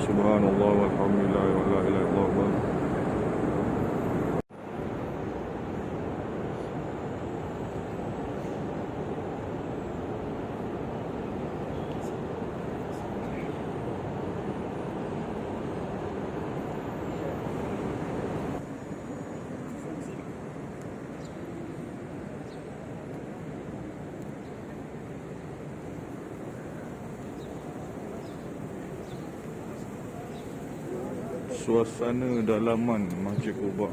Subhanallah walhamdulillah wa la ilaha illallah. Suasana dalaman Masjid Quba.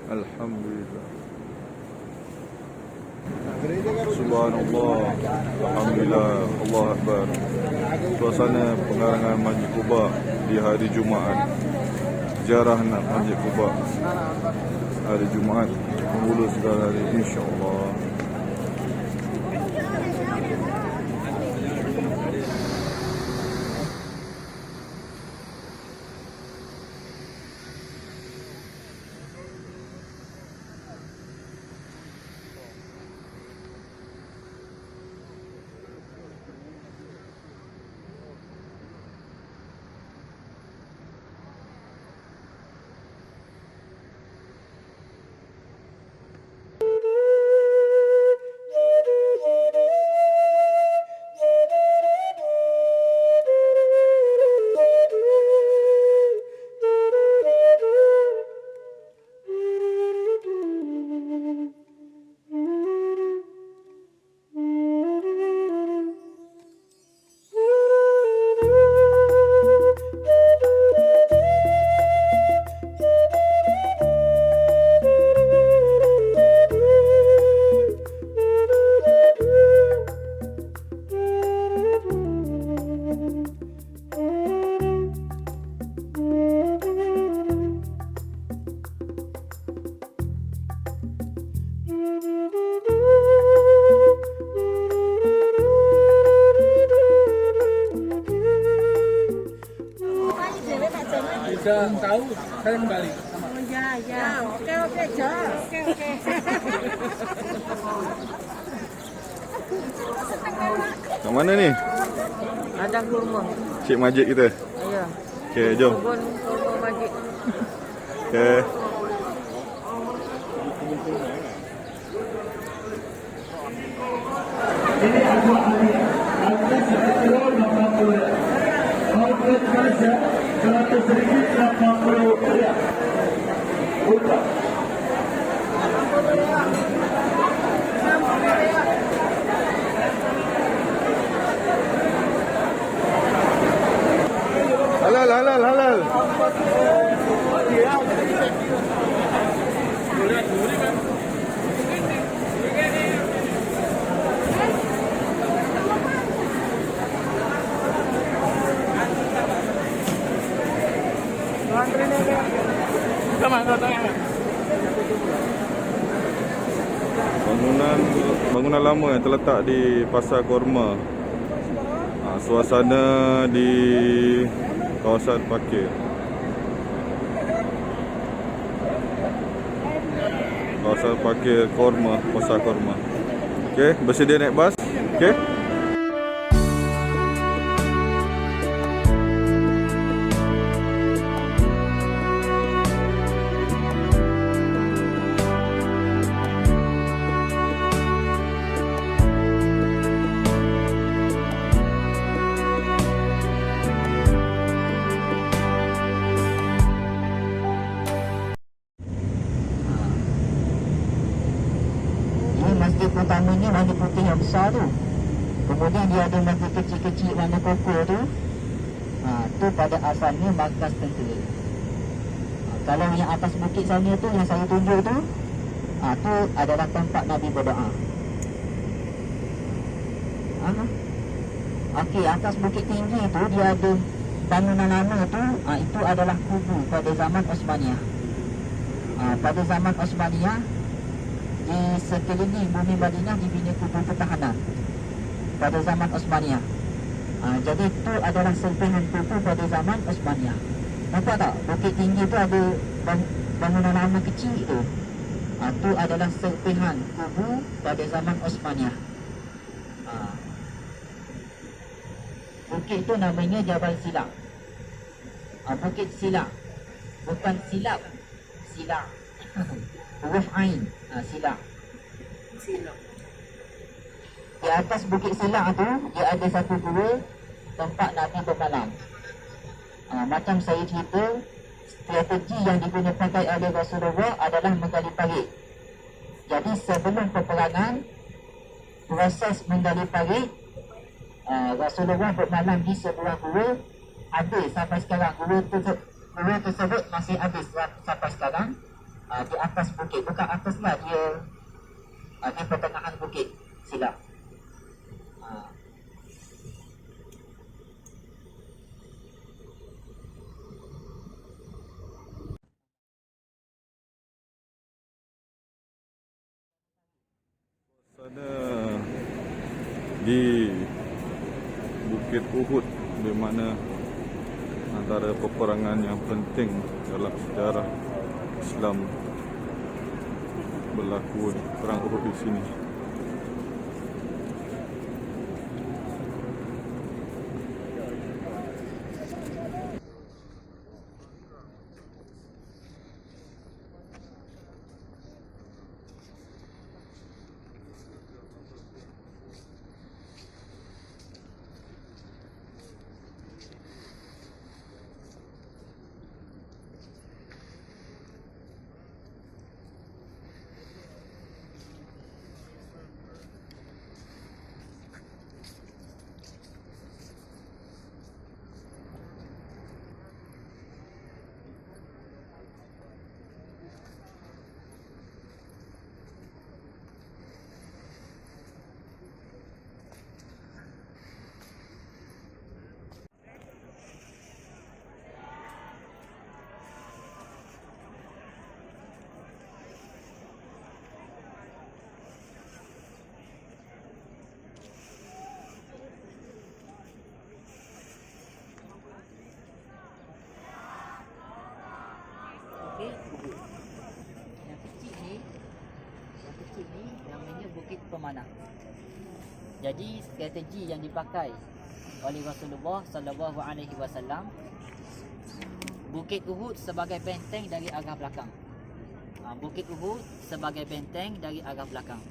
Alhamdulillah. Subhanallah. Alhamdulillah. Allah Akbar. Suasana pengarangan Masjid Quba di hari Jumaat. Ziarah nak Masjid Quba hari Jumaat, bermula segala hari, insya-Allah. Jika tahu, saya kembali. Oh ya, ya. Oke, Jo. Oke. Kat mana ni? Ada kurma. Cik Majid kita. Ya. Okey, jom. Kurma Majid. Okey. Ini aku saja 100.080 rupiah. Untuk halal. Bangunan lama yang terletak di Pasar Korma. Suasana di kawasan parkir. Kawasan parkir Korma, Pasar Korma. Okey, bersedia naik bas? Okey. Masjid pertama ni warna putih yang besar tu. Kemudian dia ada masjid kecil-kecil warna koko tu. Tu pada asalnya markas tentera. Kalau yang atas bukit sana tu yang saya tunjuk tu, tu adalah tempat Nabi berdoa. Okey, atas bukit tinggi tu dia ada bangunan lama tu, itu adalah kubu pada zaman Osmaniyah. Pada zaman Osmaniyah, di sekeliling bumi Madinah dibina kubu pertahanan pada zaman Osmaniyah. Jadi itu adalah serpihan kubu pada zaman Osmaniyah. Nampak tak? Bukit tinggi tu ada bangunan lama kecil tu. Itu adalah serpihan kubu pada zaman Osmaniyah. bukit itu namanya Jabal Sila. Bukit Sila, bukan silap, Sila. Huruf Ain, Sila. Di atas Bukit Sila tu dia ada satu gua tempat Nabi bermalam. Macam saya cerita, strategi yang digunakan oleh Rasulullah adalah menggali parit. Jadi sebelum peperangan, proses menggali parit, Rasulullah bermalam di sebuah gua. Ada sampai sekarang gua tersebut masih ada sampai sekarang, di atas bukit. Bukan atas lah, dia di pertengahan Bukit Sila. Sana di Bukit Uhud, di mana antara peperangan yang penting dalam sejarah Islam berlaku perang Uhud di sini. Yang kecil ni namanya Bukit Pemanah. Jadi strategi yang dipakai oleh Rasulullah sallallahu alaihi wasallam, Bukit Uhud sebagai benteng dari arah belakang. Bukit Uhud sebagai benteng dari arah belakang.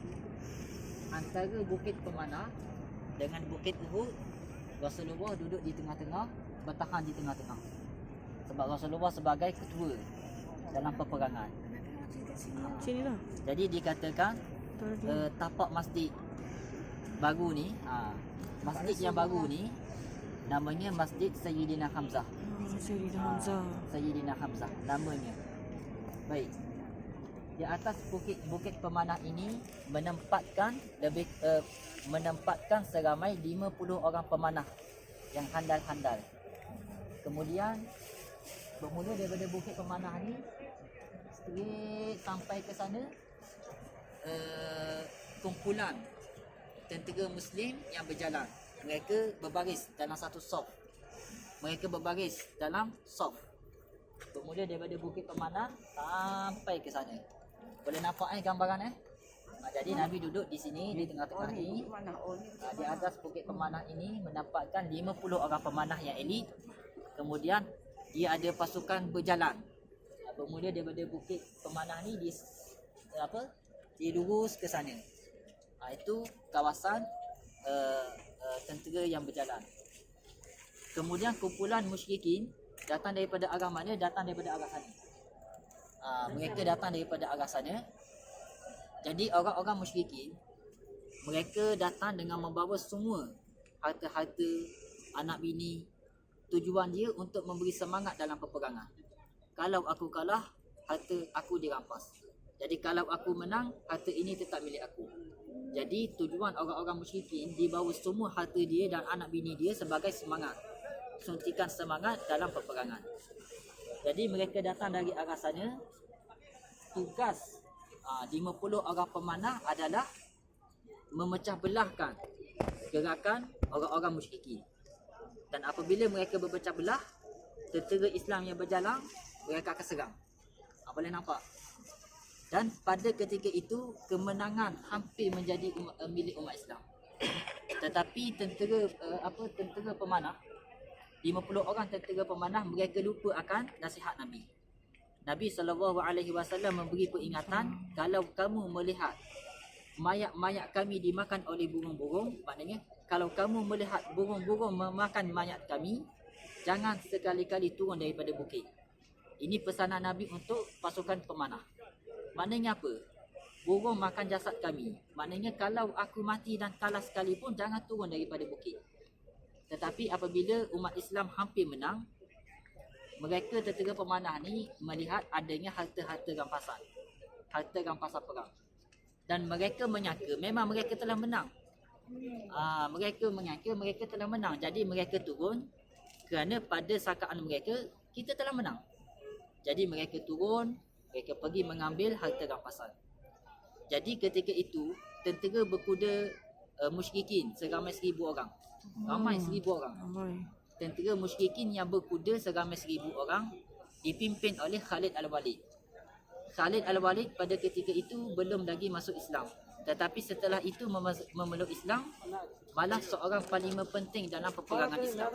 Antara Bukit Pemanah dengan Bukit Uhud, Rasulullah duduk di tengah-tengah, bertahan di tengah-tengah. Sebab Rasulullah sebagai ketua dalam peperangan. Sini lah. Jadi dikatakan tapak masjid baru ni, masjid yang baru ni namanya Masjid Sayyidina Hamzah. Sayyidina Hamzah namanya. Baik. Di atas bukit pemanah ini menempatkan seramai 50 orang pemanah yang handal-handal. Kemudian bermula daripada bukit pemanah ni straight sampai ke sana, kumpulan tentera Muslim yang berjalan. Mereka berbaris dalam satu saf. Bermula daripada bukit pemanah sampai ke sana. Boleh nampak gambaran jadi Nabi duduk di sini di tengah-tengah ni. Di atas bukit pemanah ini menempatkan 50 orang pemanah yang elit. Kemudian dia ada pasukan berjalan. Bermula daripada bukit pemanah ni dilurus ke sana. Itu kawasan tentera yang berjalan. Kemudian kumpulan musyrikin datang daripada arah mana? Datang daripada arah sana. Mereka datang daripada arah sana. Jadi orang-orang musyrikin, mereka datang dengan membawa semua harta-harta, anak bini. Tujuan dia untuk memberi semangat dalam peperangan. Kalau aku kalah, harta aku dirampas. Jadi kalau aku menang, harta ini tetap milik aku. Jadi tujuan orang-orang musyrikin dibawa semua harta dia dan anak bini dia sebagai semangat, suntikan semangat dalam peperangan. Jadi mereka datang dari arah sana. Tugas 50 orang pemanah adalah memecah belahkan gerakan orang-orang musyrikin. Dan apabila mereka berpecah belah, tentera Islam yang berjalan, mereka akan serang. Boleh nampak? Dan pada ketika itu, kemenangan hampir menjadi milik umat Islam. Tetapi tentera pemanah, 50 orang tentera pemanah, mereka lupa akan nasihat Nabi. Nabi SAW memberi peringatan, kalau kamu melihat mayat-mayat kami dimakan oleh burung-burung, maknanya kalau kamu melihat burung-burung memakan mayat kami, jangan sekali-kali turun daripada bukit. Ini pesanan Nabi untuk pasukan pemanah. Maknanya apa? Burung makan jasad kami. Maknanya kalau aku mati dan kalah sekalipun, jangan turun daripada bukit. Tetapi apabila umat Islam hampir menang, mereka tentera pemanah ni melihat adanya harta-harta rampasan. Harta rampasan perang. Dan mereka menyangka memang mereka telah menang. Mereka menyangka mereka telah menang. Jadi mereka turun kerana pada sangkaan mereka, kita telah menang. Jadi mereka turun, mereka pergi mengambil harta rampasan. Jadi ketika itu, tentera berkuda musyrikin seramai 1,000 orang. Ramai 1,000 orang. Tentera musyrikin yang berkuda seramai 1,000 orang dipimpin oleh Khalid Al-Walid. Khalid Al-Walid pada ketika itu belum lagi masuk Islam. Tetapi setelah itu memeluk Islam, malah seorang panglima penting dalam peperangan Islam.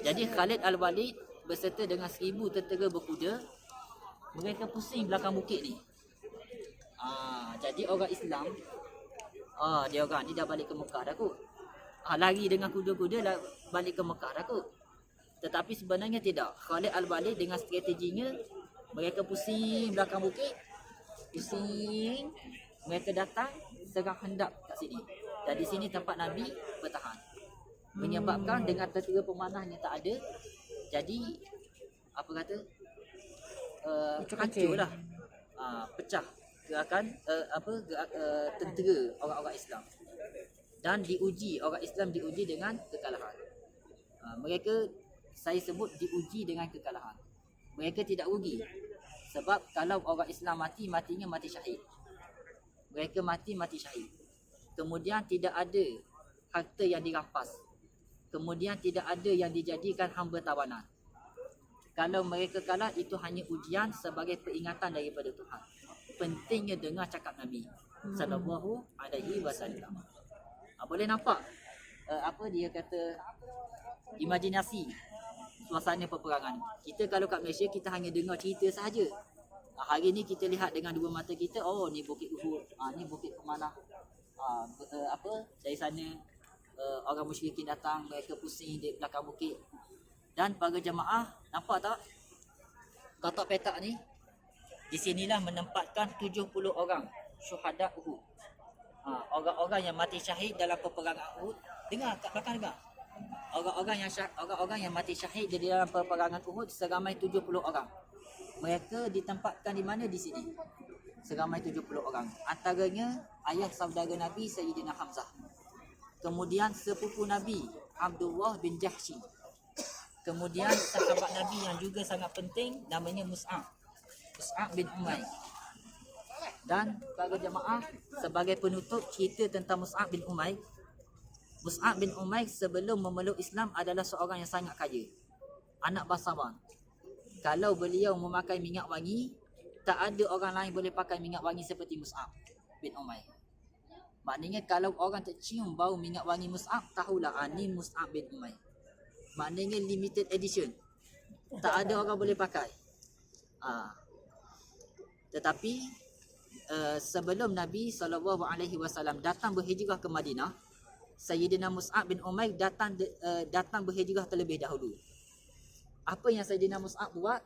Jadi Khalid Al-Walid berserta dengan 1,000 tentera berkuda, mereka pusing belakang bukit ni. Jadi orang Islam, dia orang ni dah balik ke Mekah dah kot. Lari dengan kuda-kuda balik ke Mekah dah kot. Tetapi sebenarnya tidak. Khalid Al-Walid dengan strateginya, mereka pusing belakang bukit, pusing, mereka datang serang hendak kat sini. Dan di sini tempat Nabi bertahan. Menyebabkan dengan tentera pemanahnya tak ada, jadi apa kata, hancurlah, pecah gerakan tentera orang-orang Islam. Dan diuji, orang Islam diuji dengan kekalahan. Mereka, saya sebut diuji dengan kekalahan. Mereka tidak rugi. Sebab kalau orang Islam mati, matinya mati syahid. Mereka mati syahid. Kemudian tidak ada harta yang dirampas. Kemudian tidak ada yang dijadikan hamba tawanan. Kalau mereka kalah, itu hanya ujian sebagai peringatan daripada Tuhan. Pentingnya dengar cakap Nabi sallallahu alaihi wasallam. Boleh nampak apa dia kata, imajinasi suasana peperangan. Kita kalau kat Malaysia, kita hanya dengar cerita sahaja. Hari ni kita lihat dengan dua mata kita, oh ni Bukit Uhud, ni Bukit Pemanah. Dari sana orang musyrikin datang, mereka pusing di belakang bukit. Dan para jemaah, nampak tak kotak petak ni? Di sinilah menempatkan 70 orang syuhada Uhud. Orang-orang yang mati syahid dalam peperangan Uhud. Dengar kat belakang dengar. Orang-orang yang mati syahid di dalam peperangan Uhud seramai 70 orang. Mereka ditempatkan di mana? Di sini. Seramai 70 orang. Antaranya ayah saudara Nabi Sayyidina Hamzah. Kemudian sepupu Nabi Abdullah bin Jahsy. Kemudian sahabat Nabi yang juga sangat penting, namanya Mus'ab bin Umair. Dan para jemaah, sebagai penutup cerita tentang Mus'ab bin Umair. Mus'ab bin Umair sebelum memeluk Islam adalah seorang yang sangat kaya, anak bangsawan. Kalau beliau memakai minyak wangi, tak ada orang lain boleh pakai minyak wangi seperti Mus'ab bin Umair. Maknanya kalau orang tercium bau minyak wangi Mus'ab, tahulah ni Mus'ab bin Umair. Maknanya limited edition, tak ada orang boleh pakai. Tetapi sebelum Nabi SAW datang berhijrah ke Madinah, Sayyidina Mus'ab bin Umair datang berhijrah terlebih dahulu. Apa yang Sayyidina Mus'ab buat?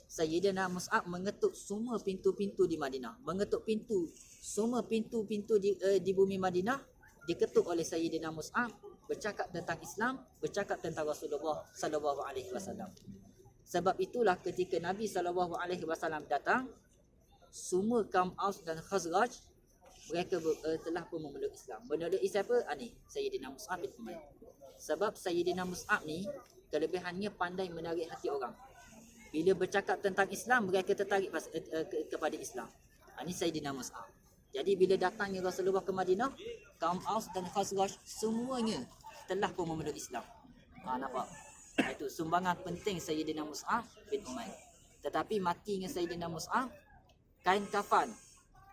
Sayyidina Mus'ab mengetuk semua pintu-pintu di Madinah. Mengetuk pintu, semua pintu-pintu di bumi Madinah diketuk oleh Sayyidina Mus'ab, bercakap tentang Islam, bercakap tentang Rasulullah SAW. Sebab itulah ketika Nabi SAW datang, semua kaum Aus dan Khazraj, mereka telah pun memeluk Islam. Memeluk siapa? Ni Sayyidina Mus'ab bin Umair. Sebab Sayyidina Mus'ab ni kelebihannya pandai menarik hati orang. Bila bercakap tentang Islam, mereka tertarik kepada Islam. Ini Sayyidina Mus'ab. Jadi bila datangnya Rasulullah ke Madinah, kaum Aus dan Khazraj semuanya telah pun memeluk Islam. Nampak? Itu sumbangan penting Sayyidina Mus'ab bin Umair. Tetapi matinya Sayyidina Mus'ab, kain kafan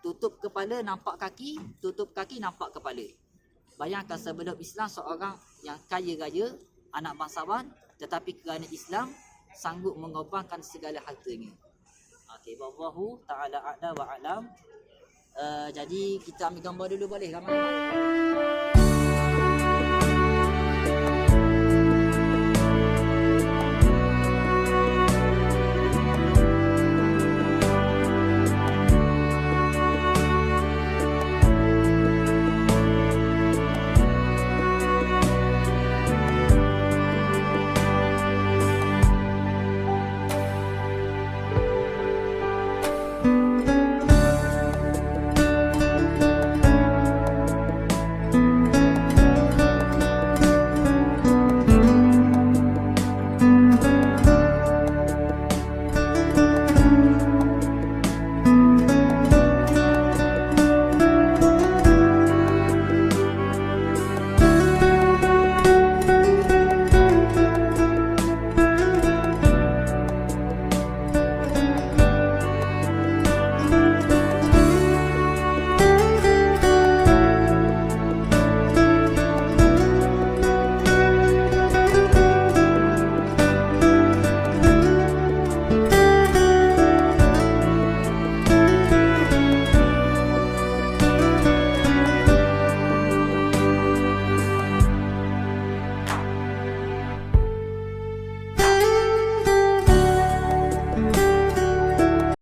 tutup kepala nampak kaki, tutup kaki nampak kepala. Bayangkan sebelum Islam seorang yang kaya raya, anak bangsawan, tetapi kerana Islam sanggup mengorbankan segala hartanya. Okey, wallahu taala a'la wa alam. Jadi kita ambil gambar dulu boleh gambar.